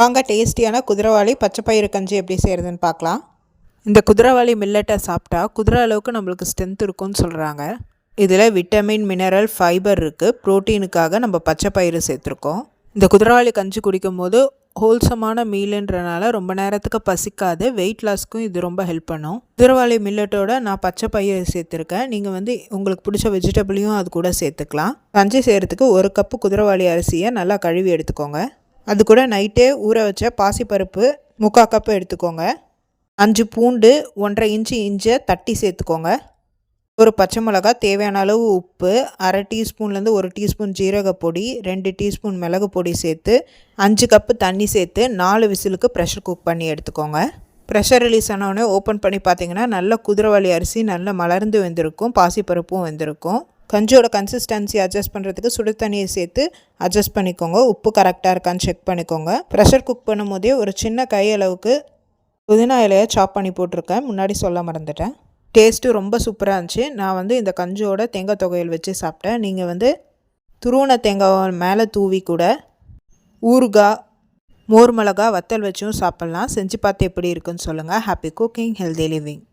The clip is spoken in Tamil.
வாங்க டேஸ்டியான குதிரைவாலி பச்சைப்பயிறு கஞ்சி எப்படி செய்கிறதுன்னு பார்க்கலாம். இந்த குதிரைவாலி மில்லட்டை சாப்பிட்டா குதிரை அளவுக்கு நம்மளுக்கு ஸ்ட்ரென்த் இருக்கும்னு சொல்கிறாங்க. இதில் விட்டமின், மினரல், ஃபைபர் இருக்குது. ப்ரோட்டீனுக்காக நம்ம பச்சைப்பயிறு சேர்த்துருக்கோம். இந்த குதிரைவாலி கஞ்சி குடிக்கும் போது ஹோல்சமான மீலுன்றனால ரொம்ப நேரத்துக்கு பசிக்காது. வெயிட் லாஸ்க்கும் இது ரொம்ப ஹெல்ப் பண்ணும். குதிரைவாலி மில்லட்டோட நான் பச்சைப்பயிறு சேர்த்துருக்கேன். நீங்கள் உங்களுக்கு பிடிச்ச வெஜிடபிளையும் அது கூட சேர்த்துக்கலாம். கஞ்சி செய்கிறதுக்கு 1 கப்பு குதிரைவாலி அரிசியை நல்லா கழுவி எடுத்துக்கோங்க. அது கூட நைட்டே ஊற வச்ச பாசிப்பருப்பு 3/4 கப்பு எடுத்துக்கோங்க. 5 பூண்டு, 1.5 இன்ச்சு இஞ்சியை தட்டி சேர்த்துக்கோங்க. ஒரு பச்சை மிளகா, தேவையான அளவு உப்பு, 1/2 டீஸ்பூன்லேருந்து 1 டீஸ்பூன் ஜீரகப்பொடி, 2 டீஸ்பூன் மிளகு பொடி சேர்த்து 5 கப்பு தண்ணி சேர்த்து 4 விசிலுக்கு ப்ரெஷர் குக் பண்ணி எடுத்துக்கோங்க. ப்ரெஷர் ரிலீஸ் ஆனவுடனே ஓப்பன் பண்ணி பார்த்தீங்கன்னா நல்ல குதிரைவாலி அரிசி நல்லா மலர்ந்து வெந்திருக்கும், பாசிப்பருப்பும் வெந்திருக்கும். கஞ்சியோட கன்சிஸ்டன்சி அட்ஜஸ்ட் பண்ணுறதுக்கு சுடு தண்ணியை சேர்த்து அட்ஜஸ்ட் பண்ணிக்கோங்க. உப்பு கரெக்டாக இருக்கான்னு செக் பண்ணிக்கோங்க. ப்ரெஷர் குக் பண்ணும் போதே ஒரு சின்ன கையளவுக்கு புதினா இலையை சாப் பண்ணி போட்டிருக்கேன், முன்னாடி சொல்ல மறந்துட்டேன். டேஸ்ட்டு ரொம்ப சூப்பராக இருந்துச்சு. நான் இந்த கஞ்சியோட தேங்காய் துவையல் வச்சு சாப்பிட்டேன். நீங்கள் துருவன தேங்காய் மேலே தூவி கூட ஊறுகாய், மோர் மிளகா, வத்தல் வச்சும் சாப்பிட்லாம். செஞ்சு பார்த்து எப்படி இருக்குன்னு சொல்லுங்கள். Happy cooking, healthy living.